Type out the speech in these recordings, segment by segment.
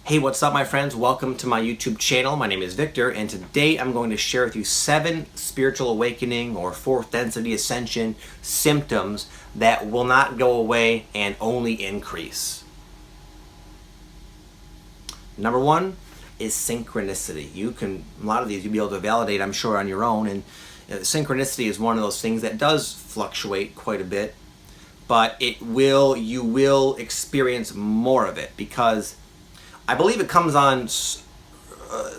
Hey, what's up, my friends? Welcome to my YouTube channel. My name is Victor, and today I'm going to share with you 7 spiritual awakening or fourth density ascension symptoms that will not go away and only increase. Number 1 is synchronicity. A lot of these you'll be able to validate, I'm sure, on your own. And synchronicity is one of those things that does fluctuate quite a bit, but you will experience more of it because I believe it comes on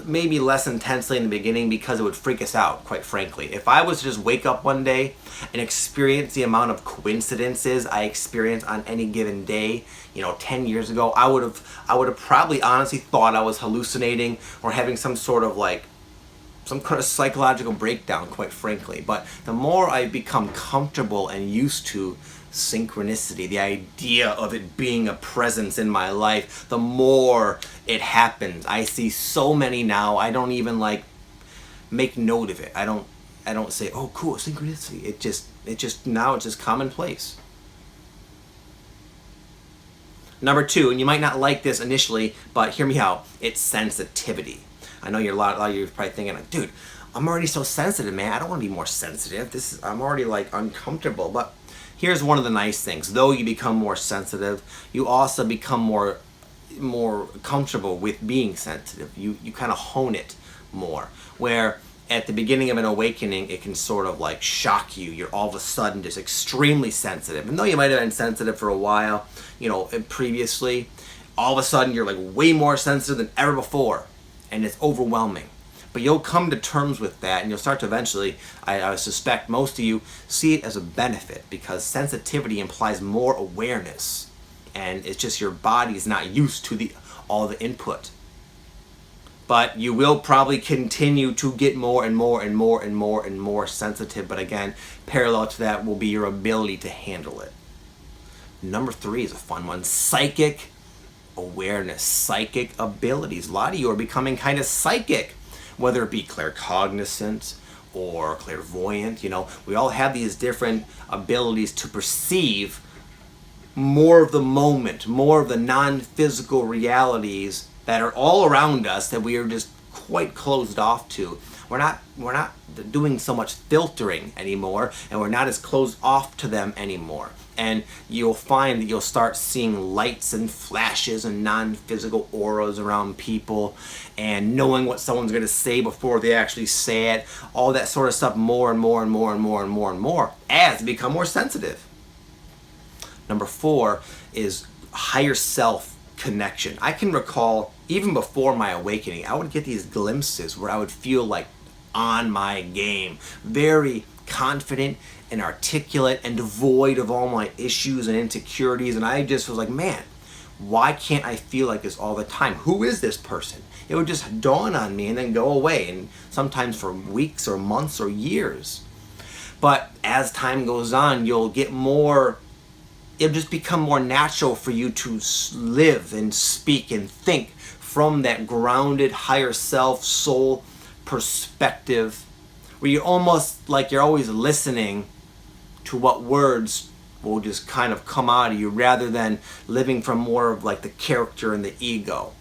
maybe less intensely in the beginning because it would freak us out, quite frankly. If I was to just wake up one day and experience the amount of coincidences I experience on any given day, 10 years ago, I would have probably honestly thought I was hallucinating or having some kind of psychological breakdown, quite frankly. But the more I become comfortable and used to synchronicity, the idea of it being a presence in my life, the more it happens. I see so many now, I don't even make note of it. I don't say, oh cool, synchronicity. Now it's just commonplace. Number 2, and you might not like this initially, but hear me out, it's sensitivity. I know a lot of you are probably thinking, like, dude, I'm already so sensitive, man. I don't want to be more sensitive. I'm already uncomfortable. But here's one of the nice things. Though you become more sensitive, you also become more comfortable with being sensitive. You kind of hone it more. Where at the beginning of an awakening, it can sort of shock you. You're all of a sudden just extremely sensitive. And though you might have been sensitive for a while, previously, all of a sudden you're way more sensitive than ever before. And it's overwhelming. But you'll come to terms with that, and you'll start to eventually, I suspect most of you, see it as a benefit, because sensitivity implies more awareness. And it's just your body is not used to all the input. But you will probably continue to get more and more and more and more and more sensitive. But again, parallel to that will be your ability to handle it. Number 3 is a fun one. Psychic awareness, psychic abilities. A lot of you are becoming kind of psychic, whether it be claircognizant or clairvoyant. We all have these different abilities to perceive more of the moment, more of the non-physical realities that are all around us that we are just quite closed off to. We're not doing so much filtering anymore, and we're not as closed off to them anymore. And you'll find that you'll start seeing lights and flashes and non-physical auras around people, and knowing what someone's going to say before they actually say it. All that sort of stuff more and more and more and more and more and more as you become more sensitive. Number 4 is higher self connection. I can recall even before my awakening, I would get these glimpses where I would feel on my game, very confident and articulate and devoid of all my issues and insecurities. And I just was like, man, why can't I feel like this all the time? Who is this person? It would just dawn on me and then go away, and sometimes for weeks or months or years. But as time goes on, it'll just become more natural for you to live and speak and think from that grounded higher self soul perspective, where you're almost you're always listening to what words will just kind of come out of you, rather than living from more of the character and the ego.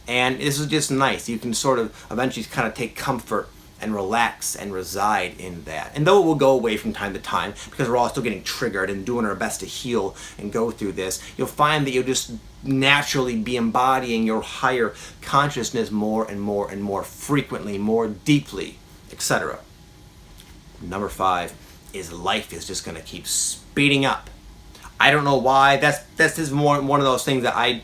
And this is just nice. You can sort of eventually kind of take comfort and relax and reside in that. And though it will go away from time to time, because we're all still getting triggered and doing our best to heal and go through this, you'll find that you'll just naturally be embodying your higher consciousness more and more and more frequently, more deeply, etc. Number 5 is life is just going to keep speeding up. I don't know why. That's just more one of those things that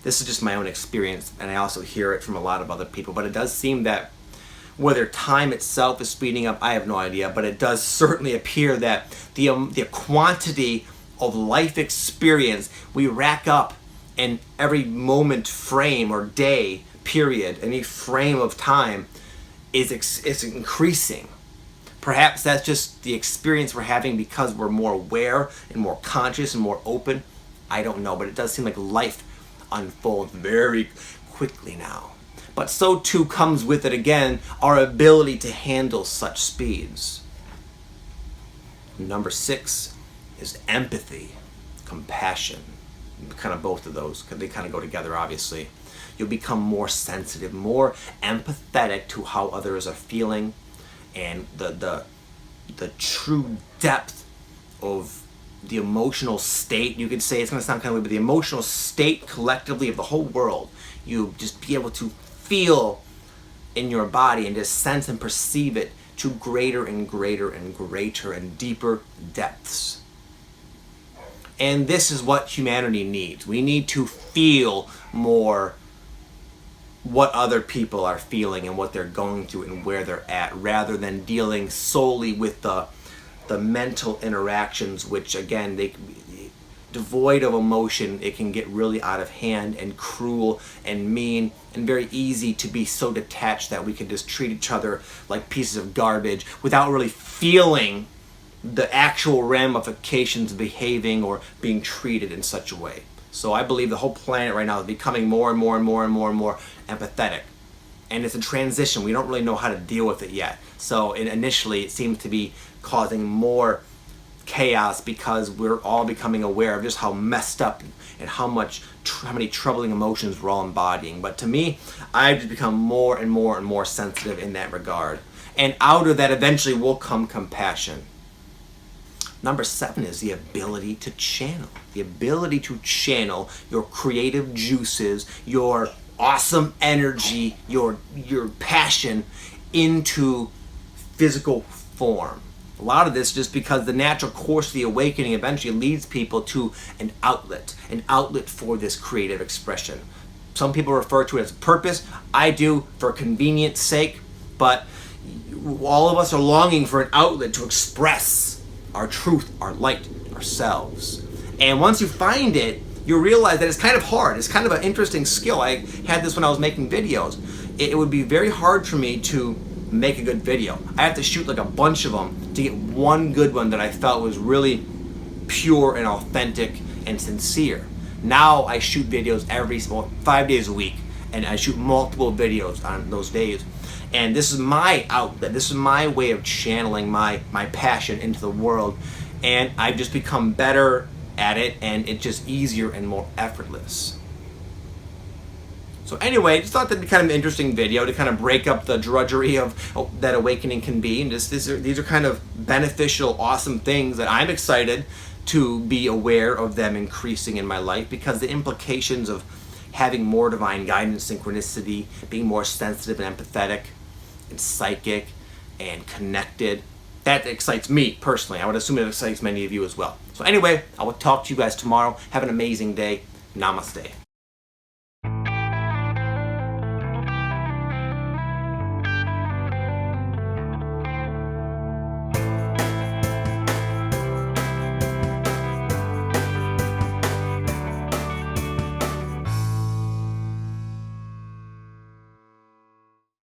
this is just my own experience, and I also hear it from a lot of other people. But it does seem that whether time itself is speeding up, I have no idea, but it does certainly appear that the quantity of life experience we rack up in every moment, frame, or day, period, any frame of time is increasing. Perhaps that's just the experience we're having because we're more aware and more conscious and more open. I don't know, but it does seem like life unfolds very quickly now. But so too comes with it, again, our ability to handle such speeds. Number 6 is empathy, compassion. kind of both of those, because they kind of go together, obviously. You'll become more sensitive, more empathetic to how others are feeling, and the true depth of the emotional state. You could say, it's going to sound kind of weird, but the emotional state collectively of the whole world. You just be able to feel in your body and just sense and perceive it to greater and greater and greater and deeper depths. And this is what humanity needs. We need to feel more what other people are feeling and what they're going through and where they're at, rather than dealing solely with the mental interactions, which again, they can be devoid of emotion. It can get really out of hand and cruel and mean, and very easy to be so detached that we can just treat each other like pieces of garbage without really feeling the actual ramifications of behaving or being treated in such a way. So I believe the whole planet right now is becoming more and more and more and more and more empathetic. And it's a transition. We don't really know how to deal with it yet. So initially it seems to be causing more chaos, because we're all becoming aware of just how messed up and how many troubling emotions we're all embodying. But to me, I've just become more and more and more sensitive in that regard. And out of that eventually will come compassion. Number 7 is the ability to channel. The ability to channel your creative juices, your awesome energy, your passion into physical form. A lot of this just because the natural course of the awakening eventually leads people to an outlet for this creative expression. Some people refer to it as a purpose. I do for convenience sake, but all of us are longing for an outlet to express our truth, our light, ourselves. And once you find it, you realize that it's kind of hard. It's kind of an interesting skill. I had this when I was making videos. It would be very hard for me to make a good video. I have to shoot like a bunch of them to get one good one that I felt was really pure and authentic and sincere. Now I shoot videos 5 days a week, and I shoot multiple videos on those days. And this is my outlet. This is my way of channeling my passion into the world. And I've just become better at it, and it's just easier and more effortless. So anyway, just thought that'd be kind of an interesting video to kind of break up the drudgery of that awakening can be. And just these are kind of beneficial, awesome things that I'm excited to be aware of them increasing in my life, because the implications of having more divine guidance, synchronicity, being more sensitive and empathetic and psychic and connected, that excites me personally. I would assume it excites many of you as well. So anyway, I will talk to you guys tomorrow. Have an amazing day. Namaste.